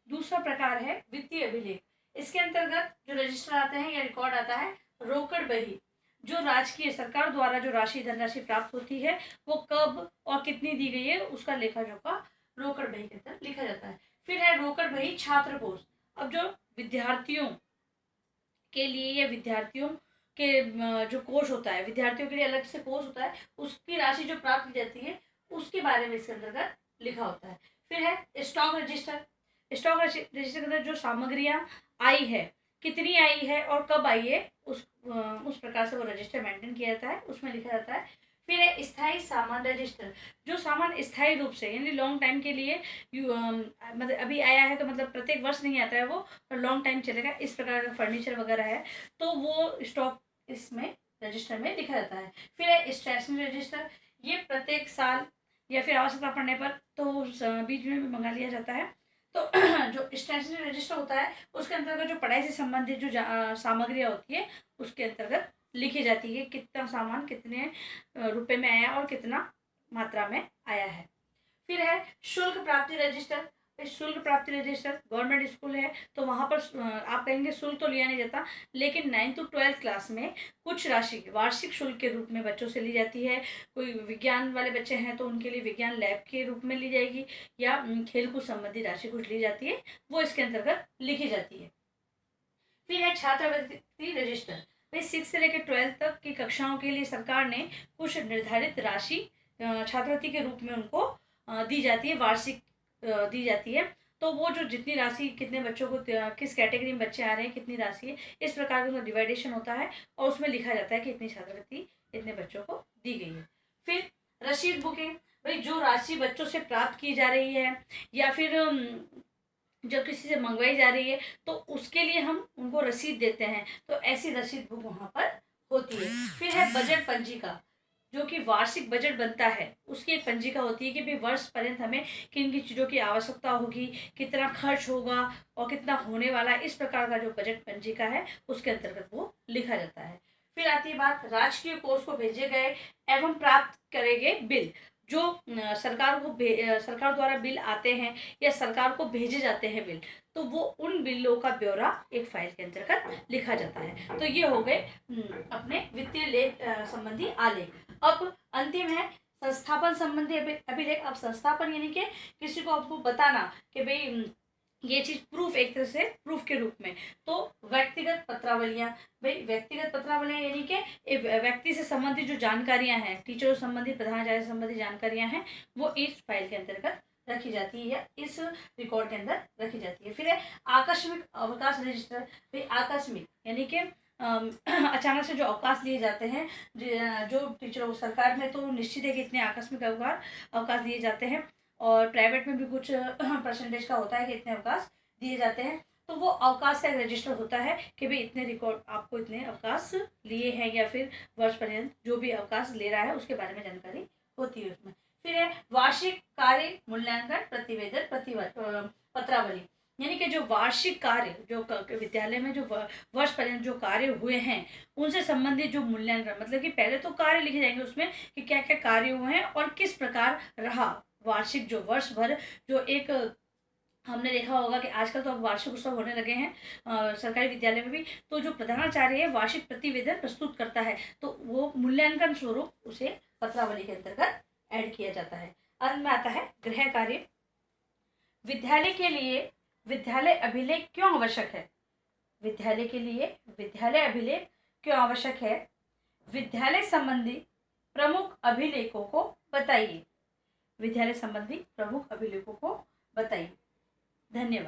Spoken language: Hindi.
दूसरा प्रकार है वित्तीय अभिलेख। इसके अंतर्गत जो रजिस्टर आते हैं या रिकॉर्ड आता है रोकड़ बही, जो राजकीय सरकार द्वारा जो राशि धनराशि प्राप्त होती है वो कब और कितनी दी गई है उसका लेखा जोखा रोकड़ बही के अंदर लिखा जाता है। फिर है रोकड़ बही छात्र कोष। अब जो विद्यार्थियों के लिए या विद्यार्थियों के जो कोष होता है, विद्यार्थियों के लिए अलग से कोष होता है, उसकी राशि जो प्राप्त की जाती है उसके बारे में इसके अंतर्गत लिखा होता है। फिर है स्टॉक रजिस्टर। स्टॉक रजिस्टर के अंदर जो सामग्रियां आई है, कितनी आई है और कब आई है, उस प्रकार से वो रजिस्टर मेंटेन किया जाता है, उसमें लिखा जाता है। फिर है स्थायी सामान रजिस्टर। जो सामान स्थायी रूप से यानी लॉन्ग टाइम के लिए मतलब अभी आया है तो मतलब प्रत्येक वर्ष नहीं आता है वो, लॉन्ग टाइम चलेगा, इस प्रकार का फर्नीचर वगैरह है तो वो स्टॉक इसमें रजिस्टर में लिखा जाता है। फिर है स्टेशनरी रजिस्टर। ये प्रत्येक साल या फिर आवश्यकता पड़ने पर तो बीच में भी मंगा लिया जाता है। तो जो स्टेशनरी रजिस्टर होता है उसके अंतर्गत जो पढ़ाई से संबंधित जो सामग्रियाँ होती है उसके अंतर्गत लिखी जाती है, कितना सामान कितने रुपए में आया और कितना मात्रा में आया है। फिर है शुल्क प्राप्ति रजिस्टर। शुल्क प्राप्ति रजिस्टर, गवर्नमेंट स्कूल है तो वहाँ पर आप कहेंगे शुल्क तो लिया नहीं जाता, लेकिन 9th to 12th क्लास में कुछ राशि वार्षिक शुल्क के रूप में बच्चों से ली जाती है। कोई विज्ञान वाले बच्चे हैं तो उनके लिए विज्ञान लैब के रूप में ली जाएगी, या खेलकूद संबंधी राशि कुछ ली जाती है, वो इसके अंतर्गत लिखी जाती है। फिर है छात्रवृत्ति रजिस्टर। भाई 6 से लेकर 12th तक की कक्षाओं के लिए सरकार ने कुछ निर्धारित राशि छात्रवृत्ति के रूप में उनको दी जाती है, वार्षिक दी जाती है। तो वो जो जितनी राशि कितने बच्चों को किस कैटेगरी में बच्चे आ रहे हैं कितनी राशि है, इस प्रकार का उसका डिवाइडेशन होता है और उसमें लिखा जाता है कि इतनी छात्रवृत्ति इतने बच्चों को दी गई है। फिर रसीद बुकिंग। भाई जो राशि बच्चों से प्राप्त की जा रही है या फिर जब किसी से मंगवाई जा रही है तो उसके लिए हम उनको रसीद देते हैं, तो ऐसी रसीद बुक वहाँ पर होती है। फिर है बजट पंजिका। जो कि वार्षिक बजट बनता है उसकी एक पंजिका होती है कि भाई वर्ष पर्यंत हमें किन किन चीज़ों की आवश्यकता होगी, कितना खर्च होगा और कितना होने वाला है, इस प्रकार का जो बजट पंजिका है उसके अंतर्गत वो लिखा जाता है। फिर आती है बात राजकीय कोष को भेजे गए एवं प्राप्त करे गए बिल। जो सरकार द्वारा बिल आते हैं या सरकार को भेजे जाते हैं बिल, तो वो उन बिलों का ब्यौरा एक फाइल के अंतर्गत लिखा जाता है। तो ये हो गए अपने वित्तीय लेख संबंधी आलेख। अब अंतिम है संस्थापन संबंधी अभिलेख। अब संस्थापन यानी कि किसी को आपको बताना कि भाई ये चीज प्रूफ, एक तरह से प्रूफ के रूप में। तो व्यक्तिगत पत्रावलियां। भाई व्यक्तिगत पत्रावलियां यानी कि व्यक्ति से संबंधित जो जानकारियां हैं, टीचरों से संबंधित, प्रधानाचार्य से संबंधित जानकारियां हैं, वो इस फाइल के अंतर्गत रखी जाती है या इस रिकॉर्ड के अंदर रखी जाती है। फिर है आकस्मिक अवकाश रजिस्टर। भाई आकस्मिक यानी कि अचानक से जो अवकाश लिए जाते हैं, जो टीचरों सरकार में तो निश्चित है कि इतने आकस्मिक अवकाश दिए जाते हैं, और प्राइवेट में भी कुछ परसेंटेज का होता है कि इतने अवकाश दिए जाते हैं। तो वो अवकाश का रजिस्टर होता है कि भाई इतने रिकॉर्ड आपको इतने अवकाश लिए हैं, या फिर वर्ष पर्यंत जो भी अवकाश ले रहा है उसके बारे में जानकारी होती है उसमें। फिर है वार्षिक कार्य मूल्यांकन प्रतिवेदन पत्रावली। यानी कि जो वार्षिक कार्य जो विद्यालय में जो वर्ष पर्यंत जो कार्य हुए हैं उनसे संबंधित जो मूल्यांकन, मतलब कि पहले तो कार्य लिखे जाएंगे उसमें कि क्या क्या कार्य हुए हैं और किस प्रकार रहा वार्षिक, जो वर्ष भर जो एक हमने देखा होगा कि आजकल तो अब वार्षिक उत्सव होने लगे हैं सरकारी विद्यालय में भी, तो जो प्रधानाचार्य है वार्षिक प्रतिवेदन प्रस्तुत करता है, तो वो मूल्यांकन स्वरूप उसे पत्रावली के अंतर्गत ऐड किया जाता है। अंत में आता है गृह कार्य। विद्यालय के लिए विद्यालय अभिलेख क्यों आवश्यक है? विद्यालय के लिए विद्यालय अभिलेख क्यों आवश्यक है? विद्यालय संबंधी प्रमुख अभिलेखों को बताइए। विद्यालय संबंधी प्रमुख अभिलेखों को बताइए। धन्यवाद।